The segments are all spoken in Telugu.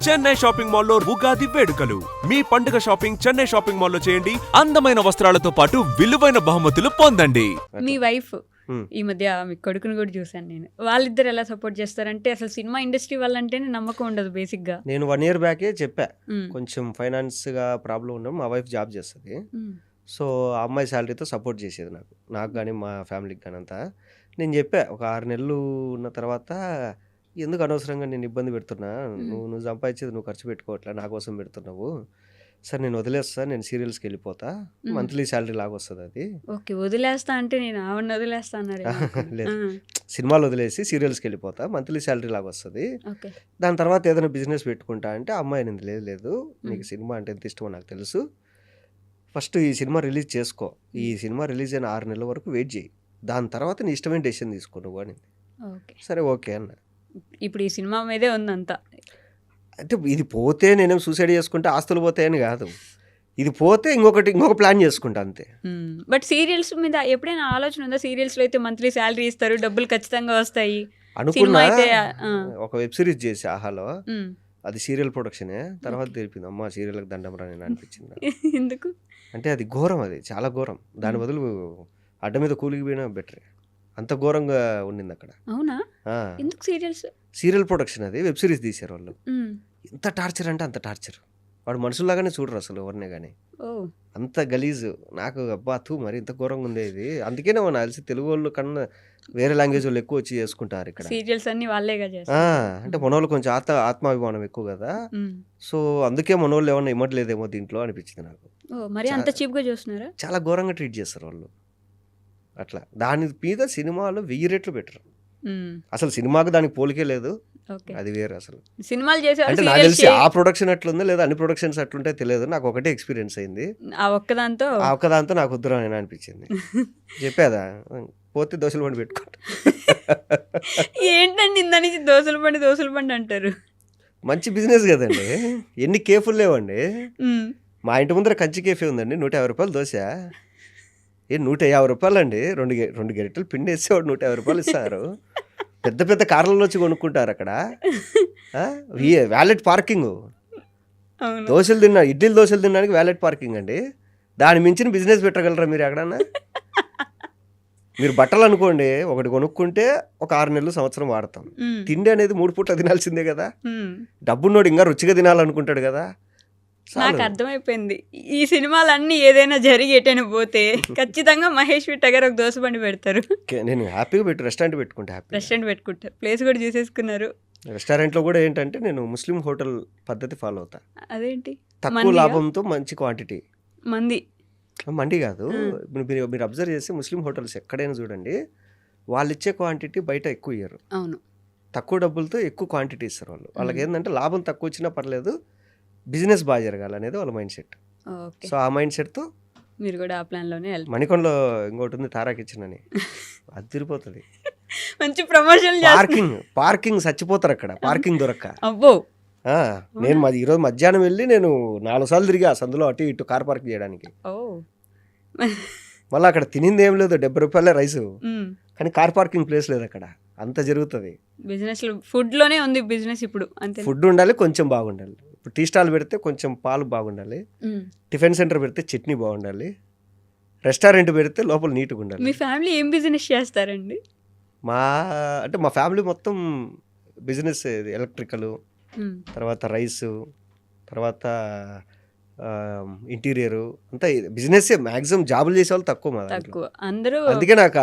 చెన్నై షాపింగ్ మాల్లో ఉగాది వేడుకలు. మీ పండుగ షాపింగ్ చెన్నై షాపింగ్ మాల్లో చేయండి. అందమైన వస్త్రాలతో పాటు విలువైన బహుమతులు పొందండి. మీ వైఫ్ ఈ మధ్య మీ కొడుకుని కూడా చూసాను నేను. వాళ్ళిద్దరు ఎలా సపోర్ట్ చేస్తారంటే అసలు సినిమా ఇండస్ట్రీ వాళ్ళంటేనే నమ్మకం ఉండదు బేసిక్ గా. నేను 1 year బ్యాకే చెప్పా, కొంచెం ఫైనాన్స్ గా ప్రాబ్లం ఉండడం. మా వైఫ్ జాబ్ చేస్తుంది, సో ఆ అమ్మాయి శాలరీతో సపోర్ట్ చేసేది నాకు కానీ మా ఫ్యామిలీకి కానీ అంతా. నేను చెప్పా, ఒక 6 నెలలు ఉన్న తర్వాత ఎందుకు అనవసరంగా నేను ఇబ్బంది పెడుతున్నా, నువ్వు సంపాదించేది నువ్వు ఖర్చు పెట్టుకోవట్లే, నా కోసం పెడుతున్నావు. సార్ నేను వదిలేస్తా, నేను సీరియల్స్కి వెళ్ళిపోతా, మంత్లీ శాలరీ లాగా వస్తుంది అది. ఓకే, వదిలేస్తా అంటే నేను ఆవిడని వదిలేస్తా అన్నారు. లేదు, సినిమాలు వదిలేసి సీరియల్స్కి వెళ్ళిపోతా, మంత్లీ శాలరీ లాగా వస్తుంది. ఓకే, దాని తర్వాత ఏదైనా బిజినెస్ పెట్టుకుంటా అంటే అమ్మాయి అనేది లేదు, నీకు సినిమా అంటే ఎంత ఇష్టమో నాకు తెలుసు, ఫస్ట్ ఈ సినిమా రిలీజ్ చేసుకో, ఈ సినిమా రిలీజ్ అయిన 6 నెలల వరకు వెయిట్ చేయి, దాని తర్వాత నీ ఇష్టమైన డెసిషన్ తీసుకో నువ్వు అని. సరే ఓకే అన్న. ఇప్పుడు ఈ సినిమా మీదే ఉందంతా. అంటే ఇది పోతే నేనేం సూసైడ్ చేసుకుంటే ఆస్తులు పోతాయని కాదు, ఇది పోతే ఇంకొక ప్లాన్ చేసుకుంటా అంతే. బట్ సీరియల్స్ మీద ఎప్పుడైనా ఆలోచన ఉందా? సీరియల్స్ లో అయితే మంత్లీ శాలరీ ఇస్తారు, డబ్బులు ఖచ్చితంగా వస్తాయి అనుకున్నా. ఒక వెబ్ సిరీస్ చేసి ఆహాలో, అది సీరియల్ ప్రొడక్షనే. తర్వాత తెలిపింది అమ్మ సీరియల్కి దండం రా నేను అనిపించింది. ఎందుకు అంటే అది ఘోరం, అది చాలా ఘోరం. దాని బదులు అడ్డ మీద కూలికి పోయినా బెటరే, అంత ఘోరంగా ఉండింది అక్కడ. అవునా? ఎందుకు సీరియల్స్? సీరియల్ ప్రొడక్షన్ అది, వెబ్ సిరీస్ తీశారు వాళ్ళు. ఎంత టార్చర్ అంటే అంత టార్చర్. వాడు మనుషుల్లాగానే చూడరు అసలు ఎవరినే కానీ, అంత గలీజు. నాకు అబ్బా మరి ఇంత ఘోరంగా ఉంది ఇది. అందుకేనే మన తెలిసి తెలుగు వాళ్ళు కన్నా వేరే లాంగ్వేజ్ వాళ్ళు ఎక్కువ వచ్చి చేసుకుంటారు ఇక్కడ. సీరియల్స్ అన్ని వాళ్ళేగా చేస్తారు. అంటే మనోళ్ళు కొంచెం ఆత్మాభిమానం ఎక్కువ కదా, సో అందుకే మనోళ్ళు ఏమన్నా ఇమ్మట్లేదేమో దీంట్లో అనిపించింది నాకు. మరి అంత చీప్ గా చూస్తున్నారా? చాలా ఘోరంగా ట్రీట్ చేస్తారు వాళ్ళు అట్లా. దాని మీద సినిమాలో 1000 రెట్లు బెటర్. అసలు సినిమాకు దానికి పోలికే లేదు, అది వేరు. అసలు సినిమాలు చేసే అంటే నాకు తెలిసి ఆ ప్రొడక్షన్ అట్లుందో లేదా అన్ని ప్రొడక్షన్స్ అట్లుంటే తెలియదు, నాకు ఒకటే ఎక్స్పీరియన్స్ అయింది. ఆ ఒక్కదాంతో నాకు వద్దురా అని అనిపించింది. చెప్పేదా పోతే దోశల బండి పెట్టుకుంటా. ఏంటండి ఇంత నుంచి దోశల బండి అంటారు? మంచి బిజినెస్ కదండి, ఎన్ని కేఫులు లేవండి. మా ఇంటి ముందర కంచి కేఫే ఉందండి, 150 రూపాయలు దోశ. 150 రూపాయలు అండి, రెండు గరిటెలు పిండి వేసేవాడు 150 రూపాయలు ఇస్తారు. పెద్ద పెద్ద కార్లలో వచ్చి కొనుక్కుంటారు అక్కడ. వ్యాలెట్ పార్కింగ్, ఇడ్లీలు దోశలు తినడానికి వ్యాలెట్ పార్కింగ్ అండి. దాని మించిన బిజినెస్ పెట్టగలరా మీరు ఎక్కడన్నా? మీరు బట్టలు అనుకోండి, ఒకటి కొనుక్కుంటే ఒక 6 నెలలు సంవత్సరం వాడతాం. తిండి అనేది 3 పూట్ల తినాల్సిందే కదా. డబ్బున్నోడు ఇంకా రుచిగా తినాలనుకుంటాడు కదా. నాకు అర్థమైపోయింది, ఈ సినిమాలన్నీ ఏదైనా జరిగి ఎటైనా పోతే ఖచ్చితంగా మహేష్ విట్ట గారు ఒక దోశ బండి పెడతారు. నేను హ్యాపీగా రెస్టారెంట్ పెట్టుకుంటారు. ప్లేస్ కూడా చూసేసుకున్నారు. రెస్టారెంట్లో కూడా ఏంటంటే నేను ముస్లిం హోటల్ పద్ధతి ఫాలో అవుతా. అదేంటి? తక్కువ లాభంతో మంచి క్వాంటిటీ. మండి కాదు, మీరు అబ్జర్వ్ చేసి ముస్లిం హోటల్స్ ఎక్కడైనా చూడండి, వాళ్ళు ఇచ్చే క్వాంటిటీ బయట ఎక్కువ ఇయ్యరు. అవును, తక్కువ డబ్బులతో ఎక్కువ క్వాంటిటీ ఇస్తారు వాళ్ళు. వాళ్ళకి ఏంటంటే లాభం తక్కువ వచ్చినా పర్లేదు, బిజినెస్ బాగా జరగాలనేది వాళ్ళ మైండ్ సెట్. సో ఆ మైండ్ సెట్తో మీరు కూడా ఆ ప్లాన్లోనే మణికొండలో ఇంకోటి ఉంది తారా కిచెన్ అని, అది తిరిగిపోతుంది. మంచి ప్రమోషన్. పార్కింగ్ చచ్చిపోతారు అక్కడ, పార్కింగ్ దొరక్క. అబ్బో, నేను ఈరోజు మధ్యాహ్నం వెళ్ళి నేను 4 సార్లు తిరిగా సందులో అటు ఇటు కార్ పార్క్ చేయడానికి. మళ్ళీ అక్కడ తినింది ఏం లేదు, 70 రూపాయలే రైసు, కానీ కార్ పార్కింగ్ ప్లేస్ లేదు అక్కడ. అంత జరుగుతుంది బిజినెస్. ఫుడ్ లోనే ఉంది బిజినెస్ ఇప్పుడు. అంతే, ఫుడ్ ఉండాలి, కొంచెం బాగుండాలి. ఇప్పుడు టీ స్టాల్ పెడితే కొంచెం పాలు బాగుండాలి, టిఫిన్ సెంటర్ పెడితే చట్నీ బాగుండాలి, రెస్టారెంట్ పెడితే లోపల నీట్గా ఉండాలి. మీ ఫ్యామిలీ ఏం బిజినెస్ చేస్తారండి? మా ఫ్యామిలీ మొత్తం బిజినెస్, ఎలక్ట్రికల్, తర్వాత రైసు, తర్వాత ఇంటీరియరు, అంతా బిజినెస్. మ్యాక్సిమం జాబులు చేసే వాళ్ళు తక్కువ అందరూ. అందుకే నాకు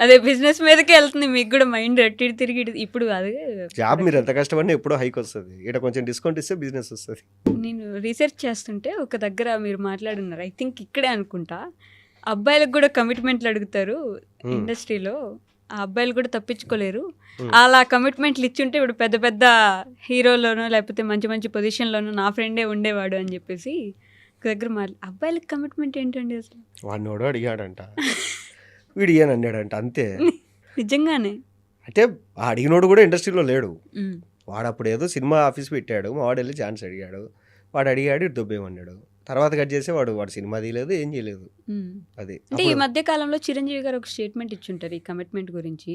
అదే బిజినెస్ మీదకే వెళ్తుంది మీకు కూడా మైండ్ తిరిగి. ఇప్పుడు అదే జాబ్ మీరు ఎంత కష్టపడినా ఎప్పుడో హైక్ వస్తుంది, ఇక్కడ కొంచెం డిస్కౌంట్ ఇస్తే బిజినెస్ వస్తుంది. నేను రీసెర్చ్ చేస్తుంటే ఒక దగ్గర మీరు మాట్లాడున్నారు, ఐ థింక్ ఇక్కడే అనుకుంటా, అబ్బాయిలకు కూడా కమిట్మెంట్లు అడుగుతారు ఇండస్ట్రీలో, ఆ అబ్బాయిలు కూడా తప్పించుకోలేరు. అలా కమిట్మెంట్లు ఇచ్చుంటే ఇప్పుడు పెద్ద పెద్ద హీరోలోనో లేకపోతే మంచి మంచి పొజిషన్లోనో నా ఫ్రెండే ఉండేవాడు అని చెప్పేసి ఒక దగ్గర అబ్బాయిలకి కమిట్మెంట్ ఏంటండి అసలు? వాడినోడు అడిగాడంట, వీడు ఏని అన్నాడంట, అంతే. నిజంగానే అంటే అడిగినోడు కూడా ఇండస్ట్రీలో లేడు. వాడు అప్పుడు ఏదో సినిమా ఆఫీస్ పెట్టాడు, మా వాడు వెళ్ళి ఛాన్స్ అడిగాడు, వాడు అడిగాడు, ఇటు దుబ్బేమన్నాడు. తర్వాత కట్ చేసి వాడు సినిమా తీయలేదు, ఏం చేయలేదు. అది అంటే ఈ మధ్య కాలంలో చిరంజీవి గారు ఒక స్టేట్మెంట్ ఇచ్చుంటారు ఈ కమిట్మెంట్ గురించి.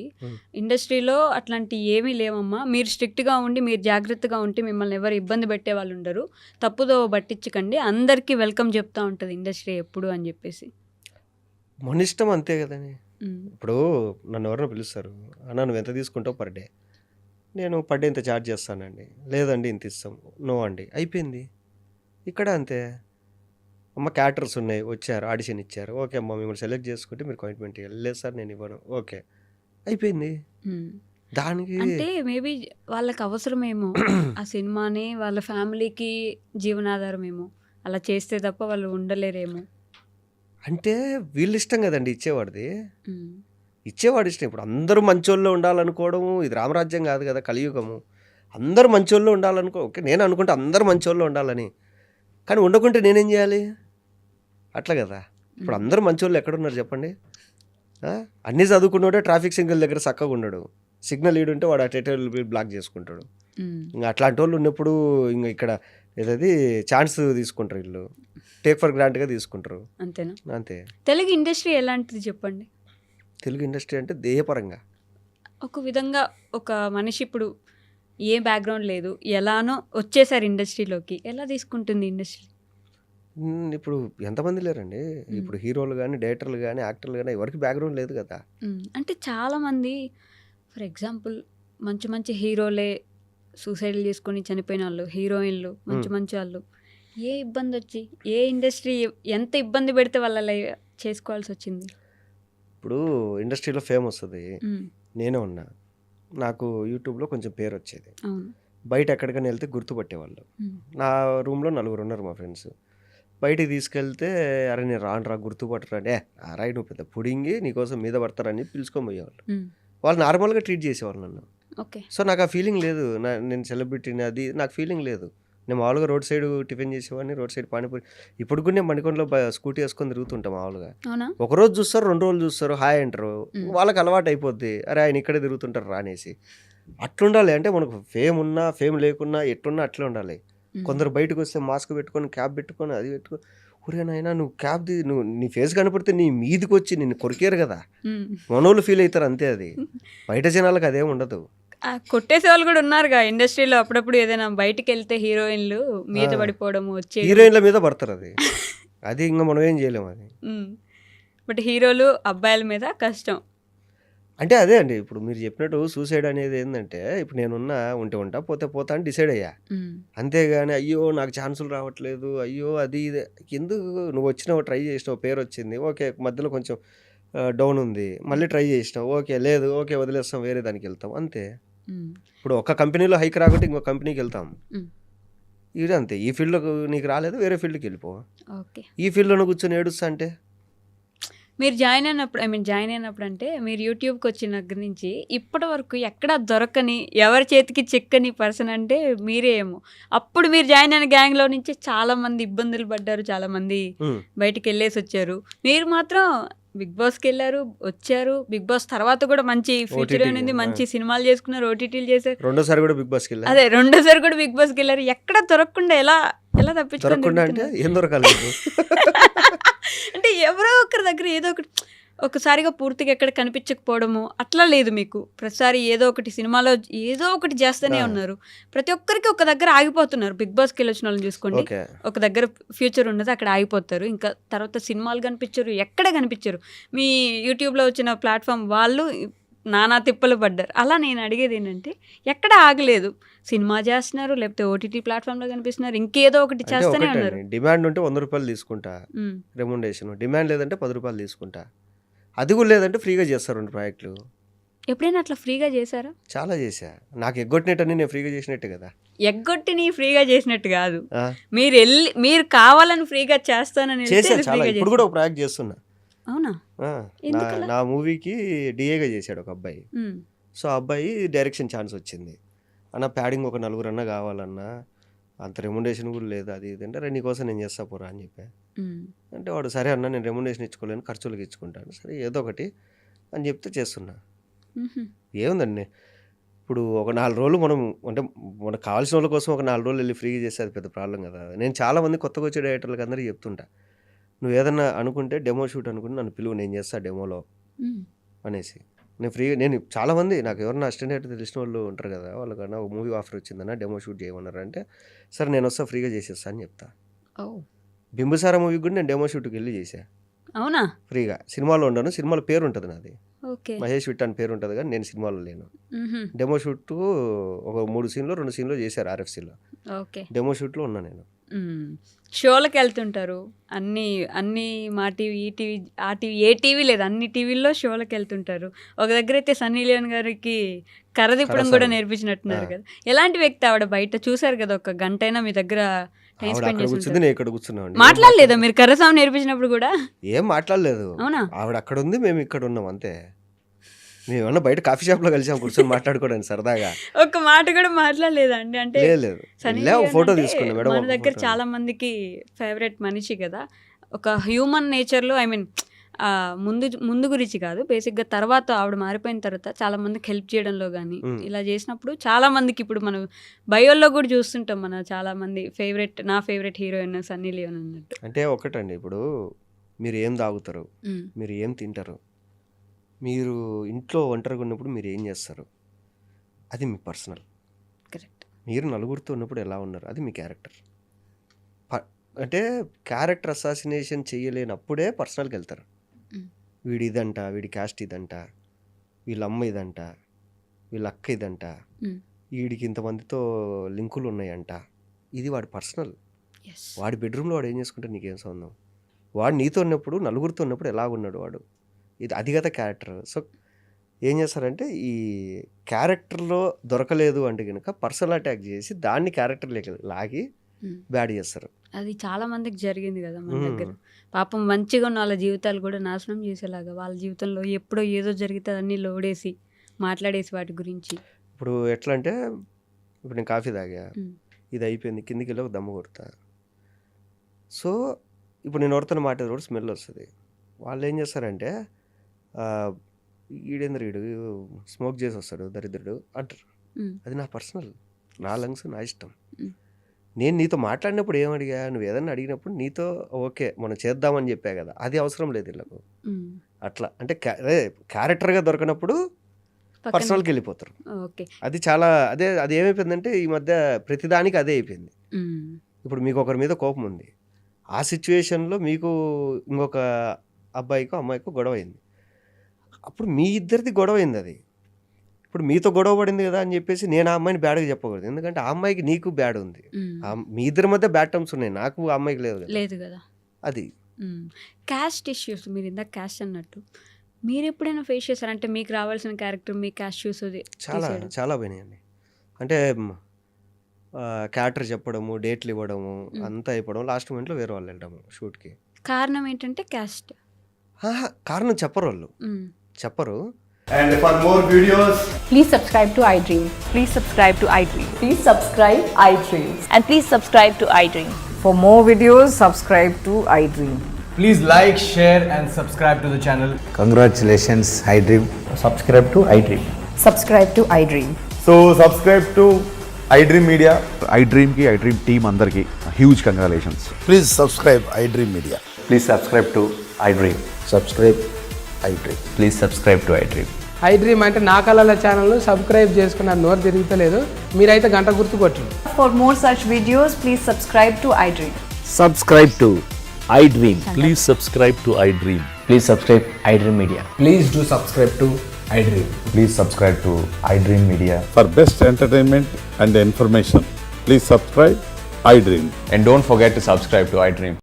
ఇండస్ట్రీలో అట్లాంటి ఏమీ లేవమ్మా, మీరు స్ట్రిక్ట్గా ఉండి మీరు జాగ్రత్తగా ఉంటే మిమ్మల్ని ఎవరు ఇబ్బంది పెట్టే వాళ్ళు ఉండరు, తప్పుదో పట్టించకండి, అందరికీ వెల్కమ్ చెప్తా ఉంటుంది ఇండస్ట్రీ ఎప్పుడు అని చెప్పేసి. మన ఇష్టం అంతే కదని. ఇప్పుడు నన్ను ఎవరైనా పిలుస్తారు, అన్న నువ్వు ఎంత తీసుకుంటావు పర్ డే, నేను పర్ డే ఇంత ఛార్జ్ చేస్తానండి, లేదండి ఇంత ఇస్తాం, నో అండి, అయిపోయింది. ఇక్కడ అంతే. అమ్మ క్యారెక్టర్స్ ఉన్నాయి, వచ్చారు ఆడిషన్ ఇచ్చారు, ఓకే అమ్మ మిమ్మల్ని సెలెక్ట్ చేసుకుంటే మీరు కమిట్మెంట్ ఇవ్వాలి, లేదు సార్ నేను ఇవ్వను, ఓకే అయిపోయింది. దానికి అంటే మేబీ వాళ్ళకి అవసరమేమో ఆ సినిమాని, వాళ్ళ ఫ్యామిలీకి జీవనాధారమేమో, అలా చేస్తే తప్ప వాళ్ళు ఉండలేరేమో. అంటే వీళ్ళు ఇష్టం కదండి ఇచ్చేవాడిది, ఇచ్చేవాడు ఇష్టం. ఇప్పుడు అందరూ మంచోళ్ళు ఉండాలనుకోవడము, ఇది రామరాజ్యం కాదు కదా, కలియుగము. అందరూ మంచోళ్ళు ఉండాలనుకో, ఓకే నేను అనుకుంటే అందరూ మంచోళ్ళు ఉండాలని, కానీ ఉండకుంటే నేనేం చేయాలి? అట్లా కదా. ఇప్పుడు అందరూ మంచోళ్ళు ఎక్కడున్నారు చెప్పండి? అన్నీ చదువుకున్నాడే ట్రాఫిక్ సిగ్నల్ దగ్గర చక్కగా ఉన్నాడు, సిగ్నల్ ఈడుంటే వాడు అటెటల్ బ్లాక్ చేసుకుంటాడు. ఇంకా అట్లాంటి వాళ్ళు ఉన్నప్పుడు ఇంకా ఇక్కడ ఏదది ఛాన్స్ తీసుకుంటారు, వీళ్ళు టేక్ ఫర్ గ్రాంట్గా తీసుకుంటారు. అంతేనా? అంతే. తెలుగు ఇండస్ట్రీ ఎలాంటిది చెప్పండి? తెలుగు ఇండస్ట్రీ అంటే దేహపరంగా ఒక విధంగా ఒక మనిషి ఇప్పుడు ఏ బ్యాక్గ్రౌండ్ లేదు, ఎలానో వచ్చేసారు ఇండస్ట్రీలోకి, ఎలా తీసుకుంటుంది ఇండస్ట్రీ? ఇప్పుడు ఎంతమంది లేరండి, ఇప్పుడు హీరోలు కానీ డైరెక్టర్లు కానీ యాక్టర్లు కానీ ఎవరికి బ్యాక్గ్రౌండ్ లేదు కదా. అంటే చాలామంది ఫర్ ఎగ్జాంపుల్ మంచి మంచి హీరోలే సూసైడ్లు చేసుకొని చనిపోయిన వాళ్ళు, హీరోయిన్లు మంచి మంచి వాళ్ళు, ఏ ఇబ్బంది వచ్చి ఏ ఇండస్ట్రీ ఎంత ఇబ్బంది పెడితే వాళ్ళ చేసుకోవాల్సి వచ్చింది? ఇప్పుడు ఇండస్ట్రీలో ఫేమ్ వస్తుంది, నేనే ఉన్నా, నాకు యూట్యూబ్లో కొంచెం పేరు వచ్చేది, బయట ఎక్కడికైనా వెళ్తే గుర్తుపట్టేవాళ్ళు. నా రూమ్లో 4 ఉన్నారు మా ఫ్రెండ్స్, బయటికి తీసుకెళ్తే అరే నేను రానురా గుర్తుపట్టరా, అరే నువ్వు పెద్ద పుడింగి నీకోసం మీద పడతారని పిలుచుకొని పోయేవాళ్ళు. వాళ్ళు నార్మల్గా ట్రీట్ చేసేవాళ్ళు నన్ను. సో నాకు ఆ ఫీలింగ్ లేదు, నేను సెలబ్రిటీని అది నాకు ఫీలింగ్ లేదు. నేను మామూలుగా రోడ్ సైడ్ టిఫిన్ చేసేవాడిని, రోడ్ సైడ్ పానీపూరి, ఇప్పుడు కూడా నేను మణికొండలో స్కూటీ వేసుకొని తిరుగుతుంటాం మామూలుగా. ఒకరోజు చూస్తారు, 2 రోజులు చూస్తారు, హాయ్ అంటారు, వాళ్ళకి అలవాటు అయిపోద్ది, అరే ఆయన ఇక్కడే తిరుగుతుంటారు రానేసి. అట్లుండాలి. అంటే మనకు ఫేమ్ ఉన్నా ఫేమ్ లేకున్నా ఎట్టున్నా అట్లే ఉండాలి. కొందరు బయటకు వస్తే మాస్క్ పెట్టుకొని క్యాప్ పెట్టుకొని అది పెట్టుకొని, ఊరేనైనా నువ్వు క్యాప్ నువ్వు నీ ఫేస్ కనపడితే నీ మీదికి వచ్చి నిన్ను కొరికేరు కదా, మనోళ్ళు ఫీల్ అవుతారు అంతే. అది బయట జనాలకు అదేం ఉండదు. కొట్టేసే వాళ్ళు కూడా ఉన్నారుగా ఇండస్ట్రీలో, అప్పుడప్పుడు ఏదైనా బయటికి వెళ్తే హీరోయిన్లు మీద పడిపోవడం, వచ్చే హీరోయిన్ల మీద పడతారు, అది ఇంకా మనం ఏం చేయలేము అది. బట్ హీరోలు అబ్బాయిల మీద కష్టం. అంటే అదే అండి, ఇప్పుడు మీరు చెప్పినట్టు సూసైడ్ అనేది ఏంటంటే, ఇప్పుడు నేనున్నా ఉంటే ఉంటా పోతే పోతా అని డిసైడ్ అయ్యా, అంతేగాని అయ్యో నాకు ఛాన్సులు రావట్లేదు, అయ్యో అది ఇది ఎందుకు. నువ్వు వచ్చినావు, ట్రై చేసినావు, పేరు వచ్చింది, ఓకే మధ్యలో కొంచెం డౌన్ ఉంది, మళ్ళీ ట్రై చేసినావు, ఓకే లేదు, ఓకే వదిలేస్తాం, వేరే దానికి వెళ్తాం అంతే. ఇప్పుడు ఒక కంపెనీలో హైక్ రాకుంటే ఇంకో కంపెనీకి వెళ్తాం, ఇది అంతే. ఈ ఫీల్డ్లో నీకు రాలేదు, వేరే ఫీల్డ్కి వెళ్ళిపో. ఈ ఫీల్డ్లో కూర్చొని ఏడుస్తా అంటే మీరు జాయిన్ అయినప్పుడు అంటే మీరు యూట్యూబ్కి వచ్చిన దగ్గర నుంచి ఇప్పటి వరకు ఎక్కడ దొరకని, ఎవరి చేతికి చిక్కని పర్సన్ అంటే మీరే ఏమో. అప్పుడు మీరు జాయిన్ అయిన గ్యాంగ్లో నుంచి చాలామంది ఇబ్బందులు పడ్డారు, చాలామంది బయటికి వెళ్ళేసి వచ్చారు. మీరు మాత్రం బిగ్ బాస్కి వెళ్ళారు, వచ్చారు. బిగ్ బాస్ తర్వాత కూడా మంచి ఫ్యూచర్ అనేది, మంచి సినిమాలు చేసుకున్నారు, ఓటీటీలు చేశారు, రెండోసారి కూడా బిగ్ బాస్కి వెళ్ళారు. అదే రెండోసారి కూడా బిగ్ బాస్కి వెళ్ళారు. ఎక్కడ దొరకకుండా ఎలా తప్పించుకోకుండా అంటే ఏం దొరకాలి అంటే ఎవరో ఒకరి దగ్గర ఏదో ఒకటి, ఒకసారిగా పూర్తిగా ఎక్కడ కనిపించకపోవడము అట్లా లేదు మీకు. ప్రతిసారి ఏదో ఒకటి సినిమాలో ఏదో ఒకటి చేస్తూనే ఉన్నారు. ప్రతి ఒక్కరికి ఒక దగ్గర ఆగిపోతున్నారు. బిగ్ బాస్కి వెళ్ళి వచ్చిన వాళ్ళని చూసుకోండి, ఒక దగ్గర ఫ్యూచర్ ఉన్నది, అక్కడ ఆగిపోతారు. ఇంకా తర్వాత సినిమాలు కనిపించరు, ఎక్కడ కనిపించరు. మీ యూట్యూబ్లో వచ్చిన ప్లాట్ఫామ్ వాళ్ళు నానా తిప్పలు పడ్డారు. అలా నేను అడిగేది ఏంటంటే, ఎక్కడ ఆగలేదు, సినిమా చేస్తున్నారు, లేకపోతే ఓటీటీ ప్లాట్ఫామ్లో కనిపిస్తున్నారు, ఇంకేదో ఒకటి చేస్తూనే ఉన్నారు. డిమాండ్ ఉంటే 100 రూపాయలు తీసుకుంటా రెమ్యునరేషన్, డిమాండ్ లేదంటే 10 రూపాయలు తీసుకుంటా, అది కూడా లేదంటే ఫ్రీగా చేస్తారు 2 ప్రాజెక్టులు. ఎప్పుడైనా అట్లా ఫ్రీగా చేశారా? చాలా చేశా. నాకు ఎగ్గొట్టినట్టని నేను ఫ్రీగా చేసినట్టే కదా. ఎగ్గొట్టి నీ ఫ్రీగా చేసినట్టు కాదు, మీరు కావాలని ఫ్రీగా చేస్తానని చేసా చాలా. ఇప్పుడు కూడా ఒక ప్రాజెక్ట్ చేస్తున్నా. అవునా? నా మూవీకి డిఏగా చేశాడు ఒక అబ్బాయి. సో ఆ అబ్బాయి డైరెక్షన్ ఛాన్స్ వచ్చింది. అన్న ప్యాడింగ్ ఒక 4 అన్నా కావాలన్నా, అంత రెమ్యునరేషన్ కూడా లేదు, అది ఇది అంటే, నీకోసం నేను చేస్తా పోరా అని చెప్పా. అంటే వాడు సరే అన్న నేను రెమ్యునరేషన్ ఇచ్చుకోలేను, ఖర్చులకు ఇచ్చుకుంటాను, సరే ఏదో ఒకటి అని చెప్తే చేస్తున్నా. ఏముందండి, ఇప్పుడు ఒక 4 రోజులు మనం అంటే మనకు కావాల్సిన వాళ్ళ కోసం ఒక 4 రోజులు వెళ్ళి ఫ్రీగా చేస్తే అది పెద్ద ప్రాబ్లం కదా. నేను చాలామంది కొత్తగా వచ్చే డైరెక్టర్లకు అందరికీ చెప్తుంటా, నువ్వు ఏదన్నా అనుకుంటే డెమో షూట్ అనుకుంటే నన్ను పిలువు, నేను చేస్తా డెమోలో అనేసి. నేను ఫ్రీగా, నేను చాలామంది నాకు ఎవరన్నా అసిస్టెంట్ డైరెక్టర్ తెలిసిన వాళ్ళు ఉంటారు కదా, వాళ్ళకన్నా ఒక మూవీ ఆఫర్ వచ్చిందన్న డెమో షూట్ చేయమన్నారు అంటే సరే నేను వస్తా ఫ్రీగా చేసేస్తా అని చెప్తా. బింబిసార మూవీకి కూడా నేను డెమో షూట్కి వెళ్ళి చేశా అవునా? ఫ్రీగా. సినిమాలో ఉండను, సినిమాలో పేరు ఉంటుంది నాది, ఓకే. మహేష్ విట్ అని పేరు ఉంటుంది, కానీ నేను సినిమాలో లేను. డెమో షూట్ ఒక 3 సీన్లో 2 సీన్లో చేశారు ఆర్ఎఫ్సీలో. ఓకే. డెమో షూట్లో ఉన్నా నేను. షోలకు వెళ్తుంటారు, అన్ని మా టీవీ, ఈ టీవీ, ఆ టీవీ, ఏ టీవీ లేదు, అన్ని టీవీల్లో షోలకు వెళ్తుంటారు. ఒక దగ్గర అయితే సన్నీ లియోన్ గారికి కర్ర తిప్పడం కూడా నేర్పించినట్టున్నారు కదా. ఎలాంటి వ్యక్తి ఆవిడ? బయట చూసారు కదా, ఒక గంట అయినా మీ దగ్గర టైం స్పెండ్ చేసి కూర్చుంది, నేను ఇక్కడ కూర్చున్నాను. మాట్లాడలేదా మీరు కర్రసాము నేర్పించినప్పుడు కూడా? ఏం మాట్లాడలేదు. అవునా? ఆవిడ అక్కడ ఉంది, మేము ఇక్కడ ఉన్నాం అంతే. మేమన్నా బయట కాఫీ షాప్ లో కలిసాం కూర్చొని మాట్లాడుకోవడానికి సరదాగా. ఒక్క మాట కూడా మాట్లాడలేదా అండి? అంటే లేదు, సన్నీ ఫోటో లియోన్ తీసుకున్నా అంటే మేడం. మన దగ్గర చాలా మందికి ఫేవరెట్ మనిషి కదా. ఒక హ్యూమన్ నేచర్లో, ఐ మీన్ ముందు గురించి కాదు, బేసిక్గా తర్వాత ఆవిడ మారిపోయిన తర్వాత చాలా మందికి హెల్ప్ చేయడంలో కానీ ఇలా చేసినప్పుడు చాలా మందికి, ఇప్పుడు మనం బయోల్లో కూడా చూస్తుంటాం, మన చాలా మంది నా ఫేవరెట్ హీరోయిన్ సన్నీ లియోన్ అన్నట్టు. అంటే ఒకటండి, ఇప్పుడు మీరు ఏం తాగుతారు, మీరు ఏం తింటారు, మీరు ఇంట్లో ఒంటరిగా ఉన్నప్పుడు మీరు ఏం చేస్తారు, అది మీ పర్సనల్. కరెక్ట్. మీరు నలుగురితో ఉన్నప్పుడు ఎలా ఉన్నారు, అది మీ క్యారెక్టర్. అంటే క్యారెక్టర్ అసాసినేషన్ చేయలేనప్పుడే పర్సనల్కి వెళ్తారు. వీడి ఇదంట, వీడి క్యాస్ట్ ఇదంట, వీళ్ళ అమ్మ ఇదంట, వీళ్ళ అక్క ఇదంట, వీడికి ఇంతమందితో లింకులు ఉన్నాయంట, ఇది వాడి పర్సనల్. వాడి బెడ్రూమ్లో వాడు ఏం చేసుకుంటే నీకేం సంబంధం. వాడు నీతో ఉన్నప్పుడు, నలుగురితో ఉన్నప్పుడు ఎలా ఉన్నాడు వాడు, ఇది అది కదా క్యారెక్టర్. సో ఏం చేస్తారంటే ఈ క్యారెక్టర్లో దొరకలేదు అంటే కనుక పర్సనల్ అటాక్ చేసి దాన్ని క్యారెక్టర్ లాగి బ్యాడ్ చేస్తారు. అది చాలా మందికి జరిగింది కదా మన దగ్గర. పాపం మంచిగా ఉన్న వాళ్ళ జీవితాలు కూడా నాశనం చేసేలాగా, వాళ్ళ జీవితంలో ఎప్పుడో ఏదో జరిగితే అన్నీ లోడేసి మాట్లాడేసి వాటి గురించి. ఇప్పుడు ఎట్లా అంటే, ఇప్పుడు నేను కాఫీ తాగా, ఇది అయిపోయింది, కిందికి వెళ్ళి ఒక దమ్ము కొడతా. సో ఇప్పుడు నేను ఎవరితో మాట్లాడే కూడా స్మెల్ వస్తుంది. వాళ్ళు ఏం చేస్తారంటే, ఈడేంద్ర వీడు స్మోక్ చేసి వస్తాడు దరిద్రుడు అంటారు. అది నా పర్సనల్, నా లంగ్స్, నా ఇష్టం. నేను నీతో మాట్లాడినప్పుడు ఏమడిగా, నువ్వు ఏదన్నా అడిగినప్పుడు నీతో ఓకే మనం చేద్దామని చెప్పా కదా, అది అవసరం లేదు వీళ్ళకు. అట్లా అంటే క్యారెక్టర్గా దొరకనప్పుడు పర్సనల్కి వెళ్ళిపోతారు. అది చాలా అది ఏమైపోయిందంటే ఈ మధ్య ప్రతిదానికి అదే అయిపోయింది. ఇప్పుడు మీకు ఒకరి మీద కోపం ఉంది, ఆ సిచ్యువేషన్లో మీకు ఇంకొక అబ్బాయికో అమ్మాయికో గొడవ అయింది, అప్పుడు మీ ఇద్దరిది గొడవ అయింది. అది ఇప్పుడు మీతో గొడవ పడింది కదా అని చెప్పేసి నేను ఆ అమ్మాయిని బ్యాడ్గా చెప్పకూడదు, ఎందుకంటే ఆ అమ్మాయికి నీకు బ్యాడ్ ఉంది, మీ ఇద్దరి మధ్య బ్యాడ్ టర్మ్స్ ఉన్నాయి, నాకు ఆ అమ్మాయికి లేదు కదా. అది క్యాస్ట్ ఇష్యూస్, మీరు ఇందాక క్యాస్ట్ అన్నట్టు మీరు ఎప్పుడైనా ఫేస్ చేశారంటే మీకు రావాల్సిన క్యారెక్టర్ మీ క్యాస్ట్ ఇష్యూస్ చాలా పోయినాయండి. అంటే క్యారెక్టర్ చెప్పడము, డేట్లు ఇవ్వడము, అంతా అయిపోవడం, లాస్ట్ మూమెంట్లో వేరే వాళ్ళు వెళ్ళడము షూట్కి. కారణం ఏంటంటే క్యాస్ట్. కారణం చెప్పరు వాళ్ళు, చెప్పరు. And for more videos, please subscribe to iDream. Please subscribe to iDream. Please subscribe iDream. And please subscribe to iDream. For more videos, subscribe to iDream. please like, share and subscribe to the channel. Congratulations, iDream. Subscribe to iDream. Subscribe to iDream. So subscribe to iDream Media. iDream ki iDream team andarki huge congratulations. Please subscribe iDream Media. Please subscribe to iDream. Subscribe iDream. Please subscribe to iDream. iDream అంటే నా కళల ఛానల్ను సబ్స్క్రైబ్ చేసుకున్న నోరు తిరుగుతలేదు, మీరైతే గంట గుర్తు కొట్టండి. For more such videos, please subscribe to iDream. Subscribe to iDream. Please subscribe to iDream. Please subscribe iDream Media. Please do subscribe to iDream. Please subscribe to iDream Media. For best entertainment and information, please subscribe iDream. And don't forget to subscribe to iDream.